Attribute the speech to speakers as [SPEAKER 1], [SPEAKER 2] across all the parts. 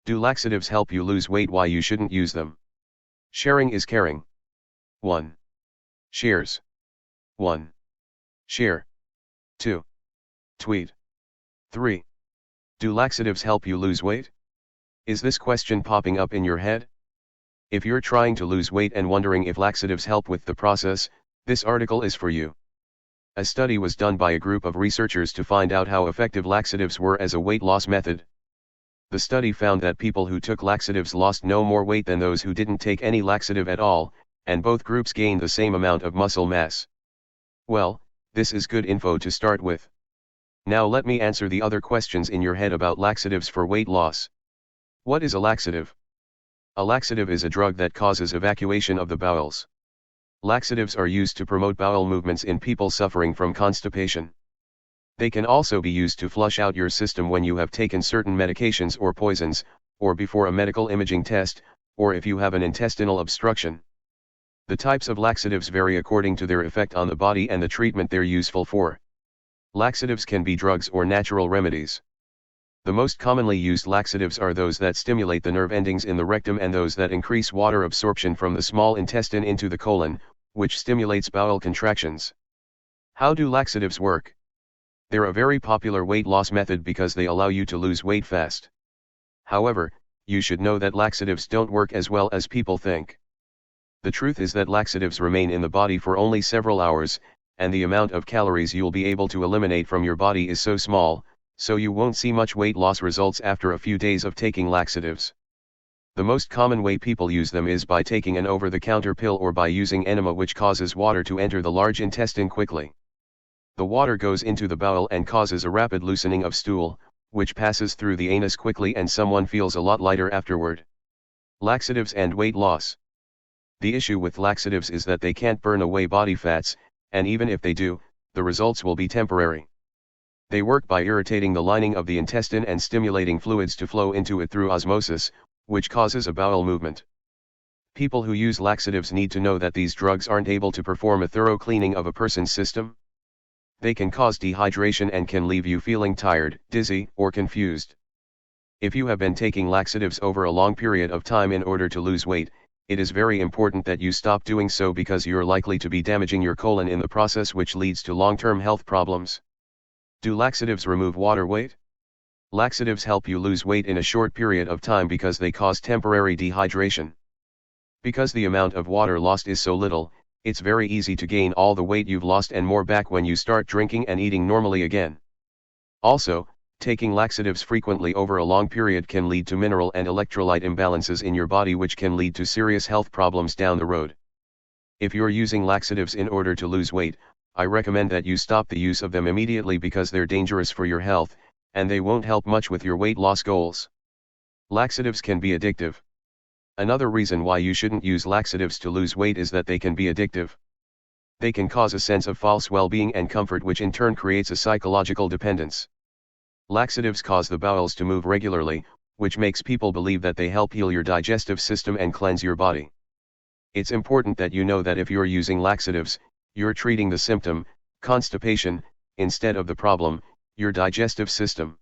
[SPEAKER 1] Do laxatives help you lose weight? Why you shouldn't use them? Sharing is caring. 1. Shares. 1. Share. 2. Tweet. 3. Do laxatives help you lose weight? Is this question popping up in your head? If you're trying to lose weight and wondering if laxatives help with the process, this article is for you. A study was done by a group of researchers to find out how effective laxatives were as a weight loss method. The study found that people who took laxatives lost no more weight than those who didn't take any laxative at all, and both groups gained the same amount of muscle mass. Well, this is good info to start with. Now let me answer the other questions in your head about laxatives for weight loss. What is a laxative? A laxative is a drug that causes evacuation of the bowels. Laxatives are used to promote bowel movements in people suffering from constipation. They can also be used to flush out your system when you have taken certain medications or poisons, or before a medical imaging test, or if you have an intestinal obstruction. The types of laxatives vary according to their effect on the body and the treatment they're useful for. Laxatives can be drugs or natural remedies. The most commonly used laxatives are those that stimulate the nerve endings in the rectum and those that increase water absorption from the small intestine into the colon, which stimulates bowel contractions. How do laxatives work? They're a very popular weight loss method because they allow you to lose weight fast. However, you should know that laxatives don't work as well as people think. The truth is that laxatives remain in the body for only several hours, and the amount of calories you'll be able to eliminate from your body is so small, so you won't see much weight loss results after a few days of taking laxatives. The most common way people use them is by taking an over-the-counter pill or by using enema, which causes water to enter the large intestine quickly. The water goes into the bowel and causes a rapid loosening of stool, which passes through the anus quickly and someone feels a lot lighter afterward. Laxatives and weight loss. The issue with laxatives is that they can't burn away body fats, and even if they do, the results will be temporary. They work by irritating the lining of the intestine and stimulating fluids to flow into it through osmosis, which causes a bowel movement. People who use laxatives need to know that these drugs aren't able to perform a thorough cleaning of a person's system. They can cause dehydration and can leave you feeling tired, dizzy, or confused. If you have been taking laxatives over a long period of time in order to lose weight, it is very important that you stop doing so because you're likely to be damaging your colon in the process, which leads to long-term health problems. Do laxatives remove water weight? Laxatives help you lose weight in a short period of time because they cause temporary dehydration. Because the amount of water lost is so little, it's very easy to gain all the weight you've lost and more back when you start drinking and eating normally again. Also, taking laxatives frequently over a long period can lead to mineral and electrolyte imbalances in your body, which can lead to serious health problems down the road. If you're using laxatives in order to lose weight, I recommend that you stop the use of them immediately because they're dangerous for your health, and they won't help much with your weight loss goals. Laxatives can be addictive. Another reason why you shouldn't use laxatives to lose weight is that they can be addictive. They can cause a sense of false well-being and comfort, which in turn creates a psychological dependence. Laxatives cause the bowels to move regularly, which makes people believe that they help heal your digestive system and cleanse your body. It's important that you know that if you're using laxatives, you're treating the symptom, constipation, instead of the problem, your digestive system.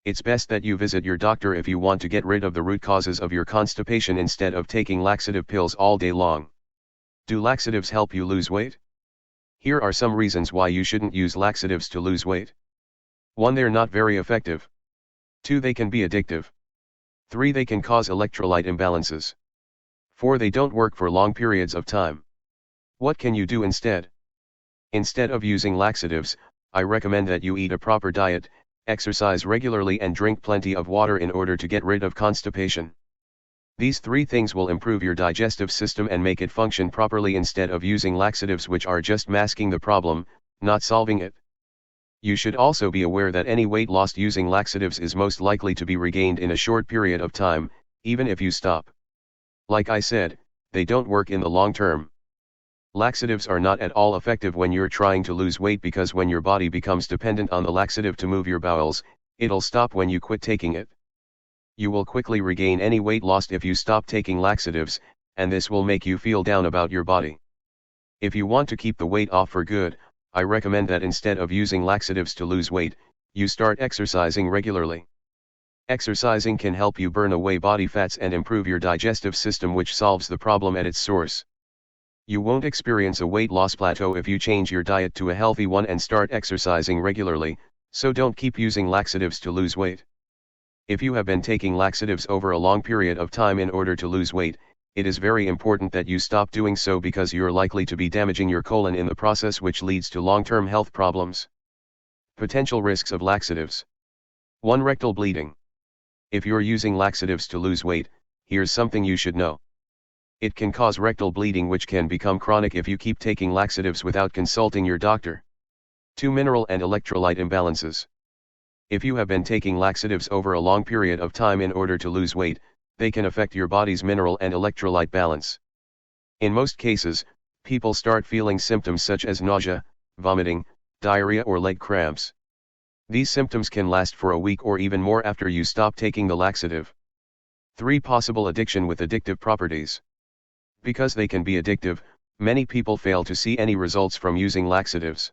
[SPEAKER 1] It's best that you visit your doctor if you want to get rid of the root causes of your constipation instead of taking laxative pills all day long. Do laxatives help you lose weight? Here are some reasons why you shouldn't use laxatives to lose weight. 1. They're not very effective. 2. They can be addictive. 3. They can cause electrolyte imbalances. 4. They don't work for long periods of time. What can you do instead? Instead of using laxatives, I recommend that you eat a proper diet, exercise regularly and drink plenty of water in order to get rid of constipation. These 3 things will improve your digestive system and make it function properly instead of using laxatives, which are just masking the problem, not solving it. You should also be aware that any weight lost using laxatives is most likely to be regained in a short period of time, even if you stop. Like I said, they don't work in the long term. Laxatives are not at all effective when you're trying to lose weight because when your body becomes dependent on the laxative to move your bowels, it'll stop when you quit taking it. You will quickly regain any weight lost if you stop taking laxatives, and this will make you feel down about your body. If you want to keep the weight off for good, I recommend that instead of using laxatives to lose weight, you start exercising regularly. Exercising can help you burn away body fats and improve your digestive system, which solves the problem at its source. You won't experience a weight loss plateau if you change your diet to a healthy one and start exercising regularly, so don't keep using laxatives to lose weight. If you have been taking laxatives over a long period of time in order to lose weight, it is very important that you stop doing so because you're likely to be damaging your colon in the process, which leads to long-term health problems. Potential risks of laxatives. 1. Rectal bleeding. If you're using laxatives to lose weight, here's something you should know. It can cause rectal bleeding, which can become chronic if you keep taking laxatives without consulting your doctor. 2. Mineral and electrolyte imbalances. If you have been taking laxatives over a long period of time in order to lose weight, they can affect your body's mineral and electrolyte balance. In most cases, people start feeling symptoms such as nausea, vomiting, diarrhea, or leg cramps. These symptoms can last for a week or even more after you stop taking the laxative. 3. Possible addiction with addictive properties. Because they can be addictive, many people fail to see any results from using laxatives.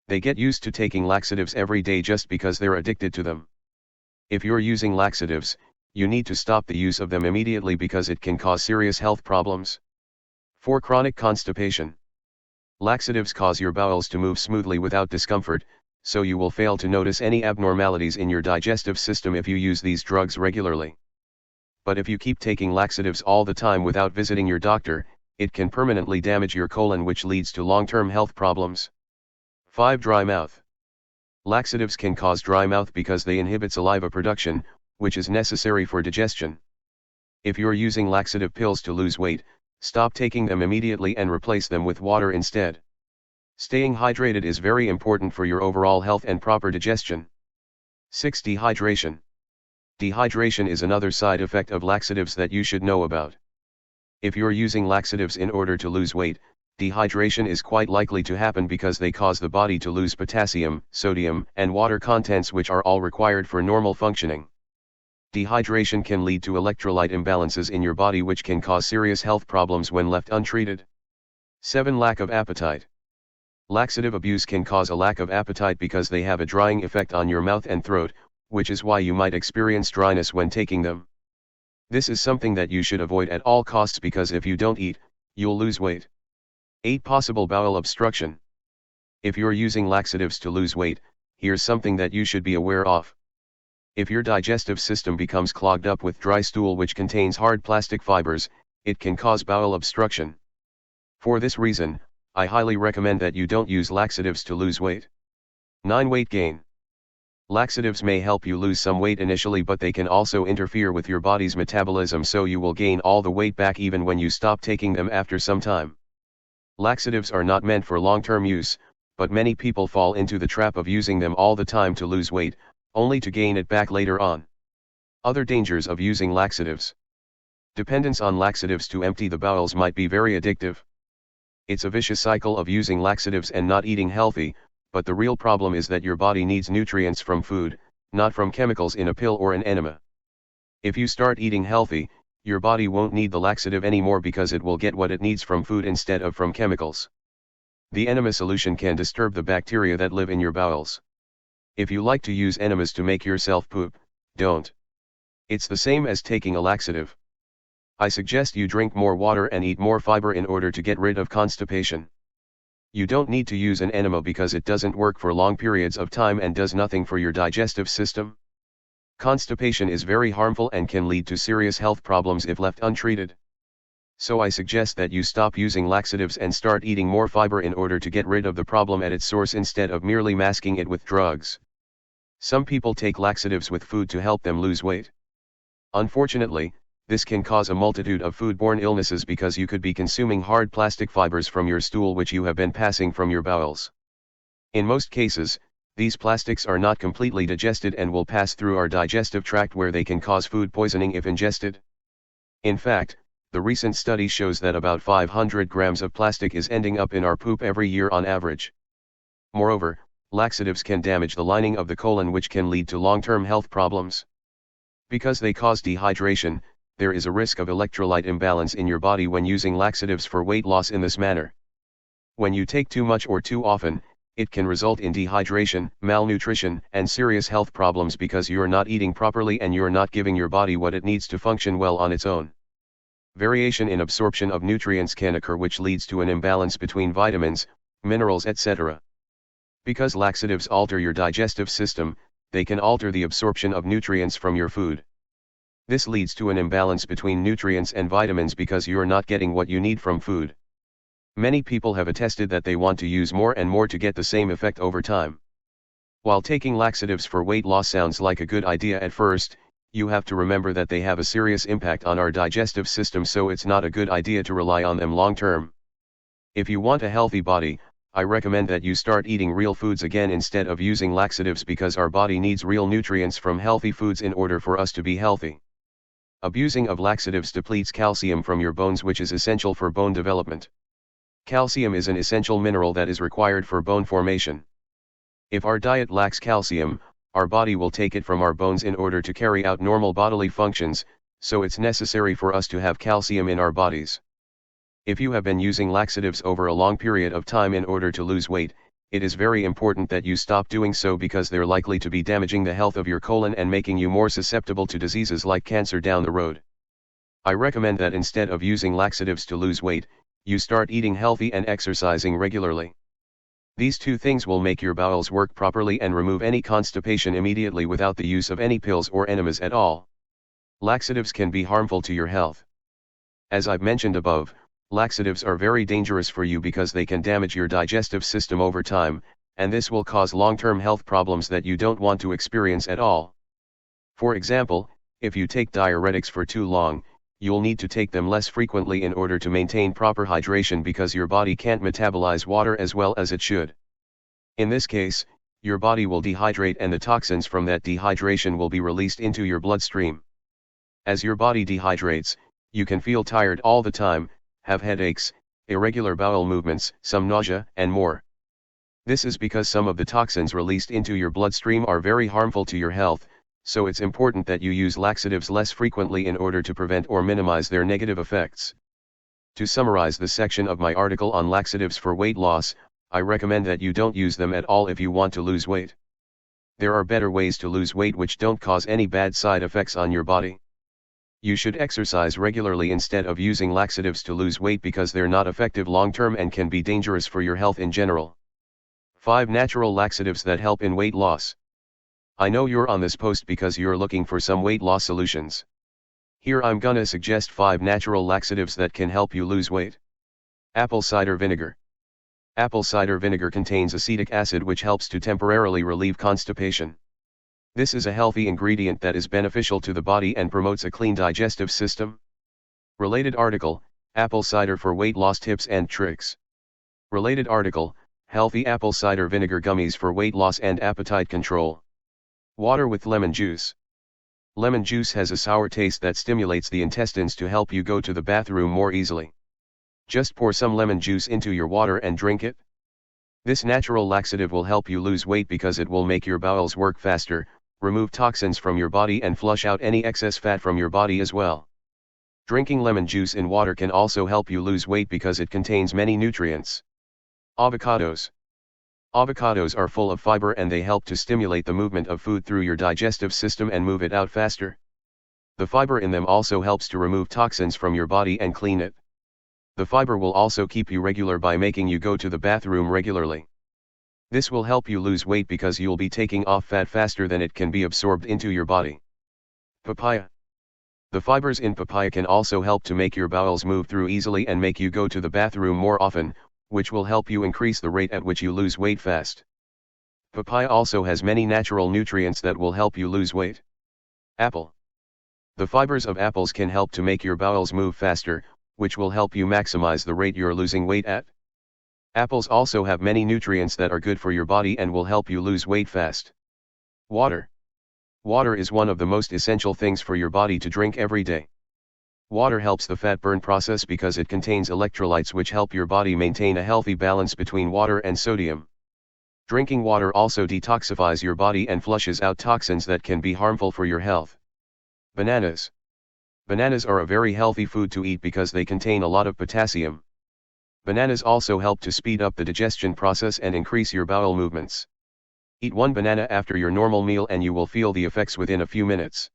[SPEAKER 1] They get used to taking laxatives every day just because they're addicted to them. If you're using laxatives, you need to stop the use of them immediately because it can cause serious health problems. 4. Chronic constipation. Laxatives cause your bowels to move smoothly without discomfort, so you will fail to notice any abnormalities in your digestive system if you use these drugs regularly. But if you keep taking laxatives all the time without visiting your doctor, it can permanently damage your colon, which leads to long-term health problems. 5. Dry mouth. Laxatives can cause dry mouth because they inhibit saliva production, which is necessary for digestion. If you're using laxative pills to lose weight, stop taking them immediately and replace them with water instead. Staying hydrated is very important for your overall health and proper digestion. 6. Dehydration. Dehydration is another side effect of laxatives that you should know about. If you're using laxatives in order to lose weight, dehydration is quite likely to happen because they cause the body to lose potassium, sodium, and water contents, which are all required for normal functioning. Dehydration can lead to electrolyte imbalances in your body, which can cause serious health problems when left untreated. 7. Lack of appetite. Laxative abuse can cause a lack of appetite because they have a drying effect on your mouth and throat, which is why you might experience dryness when taking them. This is something that you should avoid at all costs because if you don't eat, you'll lose weight. 8. Possible bowel obstruction. If you're using laxatives to lose weight, here's something that you should be aware of. If your digestive system becomes clogged up with dry stool which contains hard plastic fibers, it can cause bowel obstruction. For this reason, I highly recommend that you don't use laxatives to lose weight. 9. Weight gain. Laxatives may help you lose some weight initially, but they can also interfere with your body's metabolism, so you will gain all the weight back even when you stop taking them after some time. Laxatives are not meant for long-term use, but many people fall into the trap of using them all the time to lose weight, only to gain it back later on. Other dangers of using laxatives. Dependence on laxatives to empty the bowels might be very addictive. It's a vicious cycle of using laxatives and not eating healthy, but the real problem is that your body needs nutrients from food, not from chemicals in a pill or an enema. If you start eating healthy, your body won't need the laxative anymore because it will get what it needs from food instead of from chemicals. The enema solution can disturb the bacteria that live in your bowels. If you like to use enemas to make yourself poop, don't. It's the same as taking a laxative. I suggest you drink more water and eat more fiber in order to get rid of constipation. You don't need to use an enema because it doesn't work for long periods of time and does nothing for your digestive system. Constipation is very harmful and can lead to serious health problems if left untreated. So I suggest that you stop using laxatives and start eating more fiber in order to get rid of the problem at its source instead of merely masking it with drugs. Some people take laxatives with food to help them lose weight. Unfortunately, this can cause a multitude of foodborne illnesses because you could be consuming hard plastic fibers from your stool which you have been passing from your bowels. In most cases, these plastics are not completely digested and will pass through our digestive tract where they can cause food poisoning if ingested. In fact, the recent study shows that about 500 grams of plastic is ending up in our poop every year on average. Moreover, laxatives can damage the lining of the colon, which can lead to long-term health problems. Because they cause dehydration, there is a risk of electrolyte imbalance in your body when using laxatives for weight loss in this manner. When you take too much or too often, It can result in dehydration, malnutrition, and serious health problems because you're not eating properly and you're not giving your body what it needs to function well on its own. Variation in absorption of nutrients can occur, which leads to an imbalance between vitamins, minerals, etc. Because laxatives alter your digestive system, they can alter the absorption of nutrients from your food. This leads to an imbalance between nutrients and vitamins because you're not getting what you need from food. Many people have attested that they want to use more and more to get the same effect over time. While taking laxatives for weight loss sounds like a good idea at first, you have to remember that they have a serious impact on our digestive system, so it's not a good idea to rely on them long term. If you want a healthy body, I recommend that you start eating real foods again instead of using laxatives, because our body needs real nutrients from healthy foods in order for us to be healthy. Abusing of laxatives depletes calcium from your bones, which is essential for bone development. Calcium is an essential mineral that is required for bone formation. If our diet lacks calcium, our body will take it from our bones in order to carry out normal bodily functions, so it's necessary for us to have calcium in our bodies. If you have been using laxatives over a long period of time in order to lose weight, it is very important that you stop doing so, because they're likely to be damaging the health of your colon and making you more susceptible to diseases like cancer down the road. I recommend that instead of using laxatives to lose weight, you start eating healthy and exercising regularly. These two things will make your bowels work properly and remove any constipation immediately without the use of any pills or enemas at all. Laxatives can be harmful to your health. As I've mentioned above, laxatives are very dangerous for you because they can damage your digestive system over time, and this will cause long-term health problems that you don't want to experience at all. For example, if you take diuretics for too long, you'll need to take them less frequently in order to maintain proper hydration, because your body can't metabolize water as well as it should. In this case, your body will dehydrate and the toxins from that dehydration will be released into your bloodstream. As your body dehydrates, you can feel tired all the time, have headaches, irregular bowel movements, some nausea, and more. This is because some of the toxins released into your bloodstream are very harmful to your health, so it's important that you use laxatives less frequently in order to prevent or minimize their negative effects. To summarize the section of my article on laxatives for weight loss, I recommend that you don't use them at all if you want to lose weight. There are better ways to lose weight which don't cause any bad side effects on your body. You should exercise regularly instead of using laxatives to lose weight, because they're not effective long-term and can be dangerous for your health in general. 5 natural laxatives that help in weight loss. I know you're on this post because you're looking for some weight loss solutions. Here I'm gonna suggest 5 natural laxatives that can help you lose weight. Apple cider vinegar. Apple cider vinegar contains acetic acid, which helps to temporarily relieve constipation. This is a healthy ingredient that is beneficial to the body and promotes a clean digestive system. Related article, Apple cider for weight loss tips and tricks. Related article, healthy apple cider vinegar gummies for weight loss and appetite control. Water with lemon juice. Lemon juice has a sour taste that stimulates the intestines to help you go to the bathroom more easily. Just pour some lemon juice into your water and drink it. This natural laxative will help you lose weight because it will make your bowels work faster, remove toxins from your body and flush out any excess fat from your body as well. Drinking lemon juice in water can also help you lose weight because it contains many nutrients. Avocados. Avocados are full of fiber and they help to stimulate the movement of food through your digestive system and move it out faster. The fiber in them also helps to remove toxins from your body and clean it. The fiber will also keep you regular by making you go to the bathroom regularly. This will help you lose weight because you'll be taking off fat faster than it can be absorbed into your body. Papaya. The fibers in papaya can also help to make your bowels move through easily and make you go to the bathroom more often, which will help you increase the rate at which you lose weight fast. Papaya also has many natural nutrients that will help you lose weight. Apple. The fibers of apples can help to make your bowels move faster, which will help you maximize the rate you're losing weight at. Apples also have many nutrients that are good for your body and will help you lose weight fast. Water. Water is one of the most essential things for your body to drink every day. Water helps the fat burn process because it contains electrolytes which help your body maintain a healthy balance between water and sodium. Drinking water also detoxifies your body and flushes out toxins that can be harmful for your health. Bananas. Bananas are a very healthy food to eat because they contain a lot of potassium. Bananas also help to speed up the digestion process and increase your bowel movements. Eat one banana after your normal meal and you will feel the effects within a few minutes.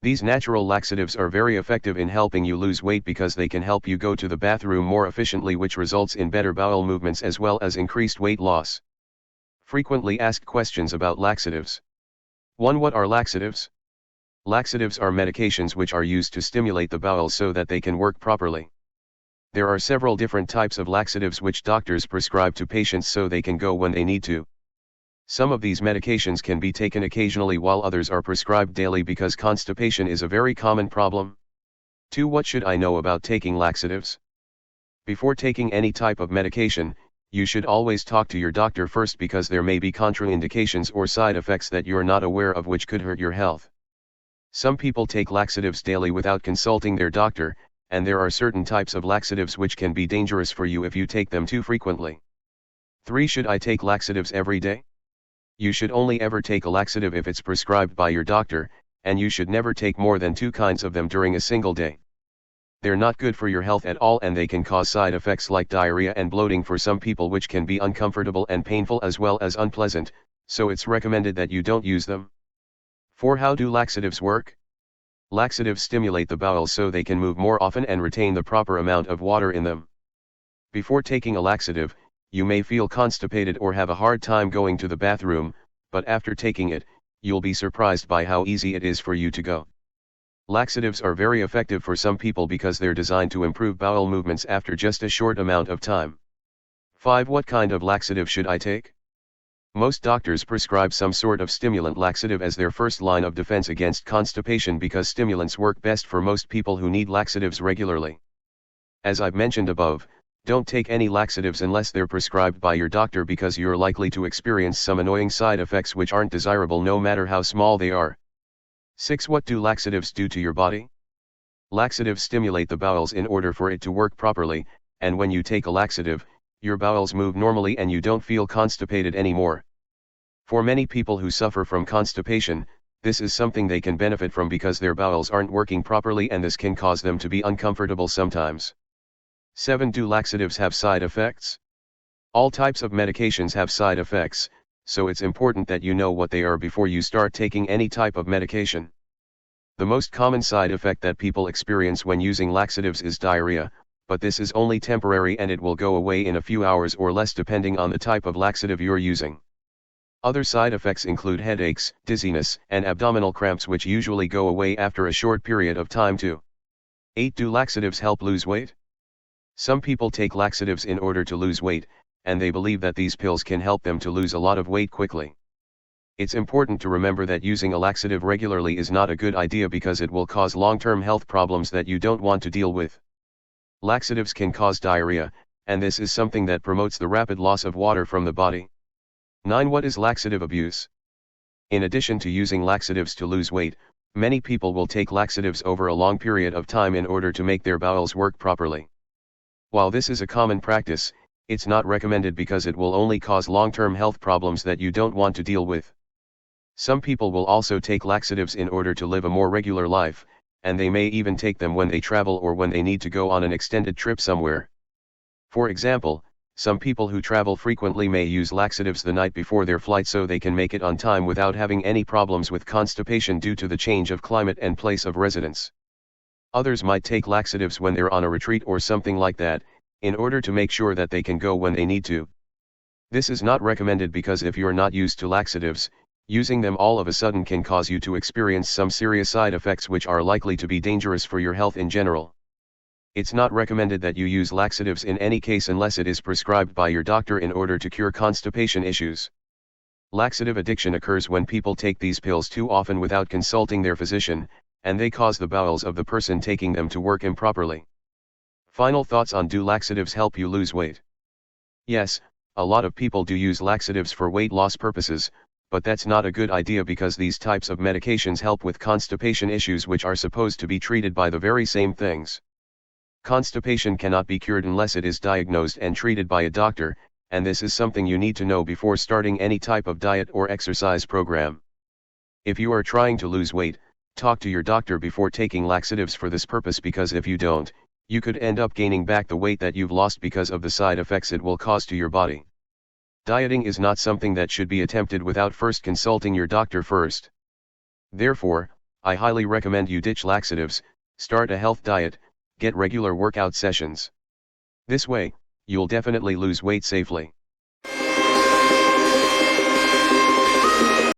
[SPEAKER 1] These natural laxatives are very effective in helping you lose weight because they can help you go to the bathroom more efficiently, which results in better bowel movements as well as increased weight loss. Frequently asked questions about laxatives. 1. What are laxatives? Laxatives are medications which are used to stimulate the bowels so that they can work properly. There are several different types of laxatives which doctors prescribe to patients so they can go when they need to. Some of these medications can be taken occasionally while others are prescribed daily because constipation is a very common problem. 2. What should I know about taking laxatives? Before taking any type of medication, you should always talk to your doctor first because there may be contraindications or side effects that you're not aware of which could hurt your health. Some people take laxatives daily without consulting their doctor, and there are certain types of laxatives which can be dangerous for you if you take them too frequently. 3. Should I take laxatives every day? You should only ever take a laxative if it's prescribed by your doctor, and you should never take more than 2 kinds of them during a single day. They're not good for your health at all and they can cause side effects like diarrhea and bloating for some people, which can be uncomfortable and painful as well as unpleasant, so it's recommended that you don't use them. 4. How do laxatives work? Laxatives stimulate the bowels so they can move more often and retain the proper amount of water in them. Before taking a laxative, you may feel constipated or have a hard time going to the bathroom, but after taking it, you'll be surprised by how easy it is for you to go. Laxatives are very effective for some people because they're designed to improve bowel movements after just a short amount of time. 5. What kind of laxative should I take? Most doctors prescribe some sort of stimulant laxative as their first line of defense against constipation because stimulants work best for most people who need laxatives regularly. As I've mentioned above, don't take any laxatives unless they're prescribed by your doctor because you're likely to experience some annoying side effects which aren't desirable no matter how small they are. 6. What do laxatives do to your body? Laxatives stimulate the bowels in order for it to work properly, and when you take a laxative, your bowels move normally and you don't feel constipated anymore. For many people who suffer from constipation, this is something they can benefit from because their bowels aren't working properly and this can cause them to be uncomfortable sometimes. 7. Do laxatives have side effects? All types of medications have side effects, so it's important that you know what they are before you start taking any type of medication. The most common side effect that people experience when using laxatives is diarrhea, but this is only temporary and it will go away in a few hours or less depending on the type of laxative you're using. Other side effects include headaches, dizziness, and abdominal cramps, which usually go away after a short period of time too. 8. Do laxatives help lose weight? Some people take laxatives in order to lose weight, and they believe that these pills can help them to lose a lot of weight quickly. It's important to remember that using a laxative regularly is not a good idea because it will cause long-term health problems that you don't want to deal with. Laxatives can cause diarrhea, and this is something that promotes the rapid loss of water from the body. 9. What is laxative abuse? In addition to using laxatives to lose weight, many people will take laxatives over a long period of time in order to make their bowels work properly. While this is a common practice, it's not recommended because it will only cause long-term health problems that you don't want to deal with. Some people will also take laxatives in order to live a more regular life, and they may even take them when they travel or when they need to go on an extended trip somewhere. For example, some people who travel frequently may use laxatives the night before their flight so they can make it on time without having any problems with constipation due to the change of climate and place of residence. Others might take laxatives when they're on a retreat or something like that, in order to make sure that they can go when they need to. This is not recommended because if you're not used to laxatives, using them all of a sudden can cause you to experience some serious side effects which are likely to be dangerous for your health in general. It's not recommended that you use laxatives in any case unless it is prescribed by your doctor in order to cure constipation issues. Laxative addiction occurs when people take these pills too often without consulting their physician, and they cause the bowels of the person taking them to work improperly. Final thoughts on: do laxatives help you lose weight? Yes, a lot of people do use laxatives for weight loss purposes, but that's not a good idea because these types of medications help with constipation issues which are supposed to be treated by the very same things. Constipation cannot be cured unless it is diagnosed and treated by a doctor, and this is something you need to know before starting any type of diet or exercise program. If you are trying to lose weight, talk to your doctor before taking laxatives for this purpose because if you don't, You could end up gaining back the weight that you've lost because of the side effects it will cause to your body. Dieting is not something that should be attempted without first consulting your doctor first. Therefore, I highly recommend you ditch laxatives, start a health diet, get regular workout sessions. This way, you'll definitely lose weight safely.